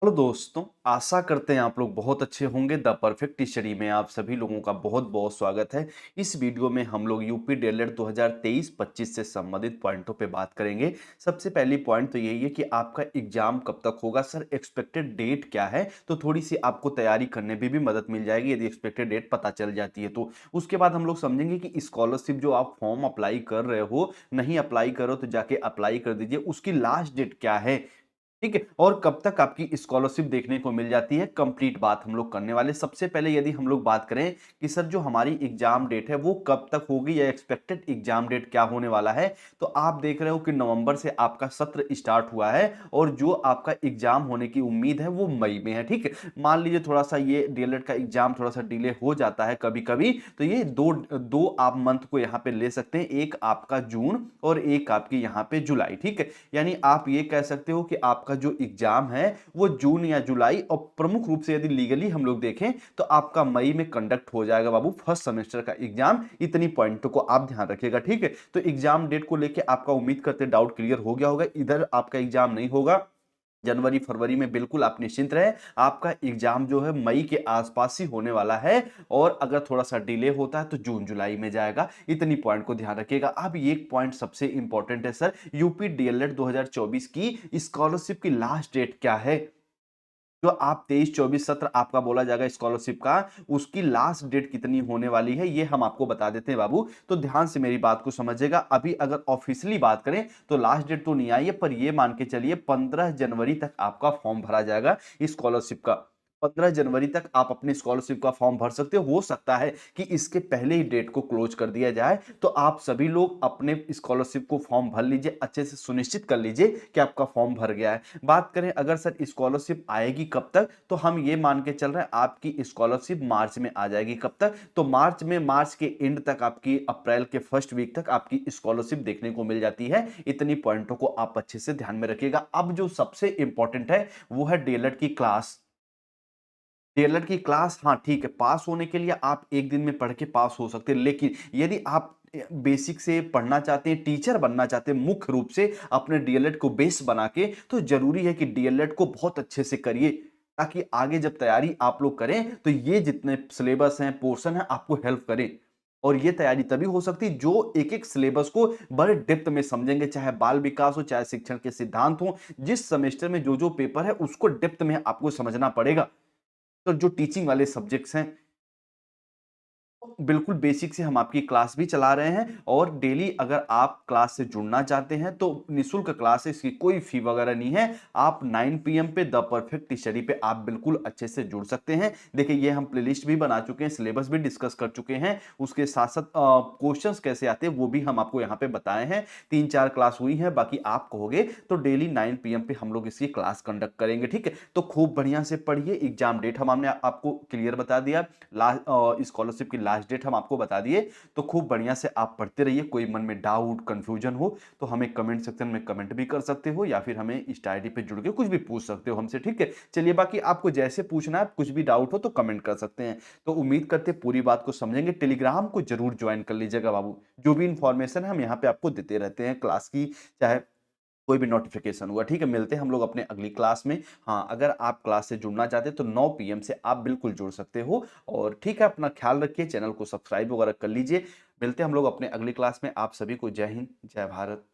Hello दोस्तों, आशा करते हैं आप लोग बहुत अच्छे होंगे। द परफेक्ट स्टडी में आप सभी लोगों का बहुत बहुत स्वागत है। इस वीडियो में हम लोग यूपी डीएलएड 2023-25 से संबंधित पॉइंटों पे बात करेंगे। सबसे पहली पॉइंट तो यही है कि आपका एग्जाम कब तक होगा। सर, एक्सपेक्टेड डेट क्या है, तो थोड़ी सी आपको तैयारी करने में भी मदद मिल जाएगी यदि एक्सपेक्टेड डेट पता चल जाती है तो। उसके बाद हम लोग समझेंगे कि स्कॉलरशिप जो आप फॉर्म अप्लाई कर रहे हो, नहीं अप्लाई करो तो जाके अप्लाई कर दीजिए। उसकी लास्ट डेट क्या है, ठीक है, और कब तक आपकी स्कॉलरशिप देखने को मिल जाती है, कंप्लीट बात हम लोग करने वाले। सबसे पहले यदि हम लोग बात करें कि सर जो हमारी एग्जाम डेट है वो कब तक होगी या एक्सपेक्टेड एग्जाम डेट क्या होने वाला है, तो आप देख रहे हो कि नवंबर से आपका सत्र स्टार्ट हुआ है और जो आपका एग्जाम होने की उम्मीद है वो मई में है। ठीक है, मान लीजिए थोड़ा सा ये डीएलएड का एग्जाम थोड़ा सा डिले हो जाता है कभी कभी, तो ये दो दो आप मंथ को यहाँ पे ले सकते हैं, एक आपका जून और एक आपकी यहाँ पे जुलाई। ठीक है, यानी आप ये कह सकते हो कि आपका जो एग्जाम है वो जून या जुलाई, और प्रमुख रूप से यदि लीगली हम लोग देखें तो आपका मई में कंडक्ट हो जाएगा बाबू फर्स्ट सेमेस्टर का एग्जाम। इतनी पॉइंटों को आप ध्यान रखिएगा। ठीक है, तो एग्जाम डेट को लेके आपका उम्मीद करते डाउट क्लियर हो गया होगा। इधर आपका एग्जाम नहीं होगा जनवरी फरवरी में, बिल्कुल आप निश्चिंत रहे। आपका एग्जाम जो है मई के आसपास ही होने वाला है, और अगर थोड़ा सा डिले होता है तो जून जुलाई में जाएगा। इतनी पॉइंट को ध्यान रखिएगा। अब ये पॉइंट सबसे इंपॉर्टेंट है सर, यूपी डीएलएड 2024 की स्कॉलरशिप की लास्ट डेट क्या है। जो आप 23-24 सत्र आपका बोला जाएगा स्कॉलरशिप का, उसकी लास्ट डेट कितनी होने वाली है ये हम आपको बता देते हैं बाबू। तो ध्यान से मेरी बात को समझिएगा। अभी अगर ऑफिशियली बात करें तो लास्ट डेट तो नहीं आई है, पर ये मान के चलिए 15 जनवरी तक आपका फॉर्म भरा जाएगा स्कॉलरशिप का। 15 जनवरी तक आप अपनी स्कॉलरशिप का फॉर्म भर सकते हो सकता है कि इसके पहले ही डेट को क्लोज कर दिया जाए। तो आप सभी लोग अपने स्कॉलरशिप को फॉर्म भर लीजिए, अच्छे से सुनिश्चित कर लीजिए कि आपका फॉर्म भर गया है। बात करें अगर सर स्कॉलरशिप आएगी कब तक, तो हम ये मान के चल रहे हैं आपकी स्कॉलरशिप मार्च में आ जाएगी। कब तक, तो मार्च में, मार्च के एंड तक, आपकी अप्रैल के फर्स्ट वीक तक आपकी स्कॉलरशिप देखने को मिल जाती है। इतनी पॉइंटों को आप अच्छे से ध्यान में रखिएगा। अब जो सबसे इंपॉर्टेंट है वो है डीएलएड की क्लास। डीएलएड की क्लास, हाँ ठीक है, पास होने के लिए आप एक दिन में पढ़ के पास हो सकते हैं, लेकिन यदि आप बेसिक से पढ़ना चाहते हैं, टीचर बनना चाहते हैं मुख्य रूप से अपने डीएलएड को बेस बना के, तो जरूरी है कि डीएलएड को बहुत अच्छे से करिए, ताकि आगे जब तैयारी आप लोग करें तो ये जितने सिलेबस हैं, पोर्शन है, आपको हेल्प करें। और ये तैयारी तभी हो सकती है जो एक एक सिलेबस को बड़े डेप्थ में समझेंगे, चाहे बाल विकास हो, चाहे शिक्षण के सिद्धांत हो। जिस सेमेस्टर में जो जो पेपर है उसको डेप्थ में आपको समझना पड़ेगा। तो जो टीचिंग वाले सब्जेक्ट्स हैं, बिल्कुल बेसिक से हम आपकी क्लास भी चला रहे हैं, और डेली अगर आप क्लास से जुड़ना चाहते हैं तो निःशुल्क क्लासेस की कोई फी वगैरह नहीं है। आप 9 पीएम पे द परफेक्ट स्टडी पे आप बिल्कुल अच्छे से जुड़ सकते हैं। देखिए, ये हम प्लेलिस्ट भी बना चुके हैं, सिलेबस भी डिस्कस कर चुके हैं, उसके साथ साथ क्वेश्चंस कैसे आते हैं वो भी हम आपको यहाँ पे बताए हैं। 3-4 क्लास हुई है, बाकी आप कहोगे तो डेली 9 पीएम पे हम लोग इसकी क्लास कंडक्ट करेंगे। ठीक है, तो खूब बढ़िया से पढ़िए। एग्जाम डेट हमने आपको क्लियर बता दिया, लास्ट स्कॉलरशिप की लास्ट डेट हम आपको बता दिए। तो खूब बढ़िया से आप पढ़ते रहिए। कोई मन में डाउट कंफ्यूजन हो तो हमें कमेंट सेक्शन में कमेंट भी कर सकते हो, या फिर हमें इस आईडी पे जुड़ के कुछ भी पूछ सकते हो हमसे। ठीक है, चलिए, बाकी आपको जैसे पूछना है, कुछ भी डाउट हो तो कमेंट कर सकते हैं। तो उम्मीद करते हैं पूरी बात को समझेंगे। टेलीग्राम को जरूर ज्वाइन कर लीजिएगा बाबू, जो भी इंफॉर्मेशन है हम यहाँ पे आपको देते रहते हैं क्लास की, चाहे कोई भी नोटिफिकेशन हुआ। ठीक है, मिलते हैं हम लोग अपने अगली क्लास में। हाँ, अगर आप क्लास से जुड़ना चाहते हैं तो 9 पीएम से आप बिल्कुल जुड़ सकते हो। और ठीक है, अपना ख्याल रखिए, चैनल को सब्सक्राइब वगैरह कर लीजिए। मिलते हैं हम लोग अपने अगली क्लास में। आप सभी को जय हिंद, जय भारत।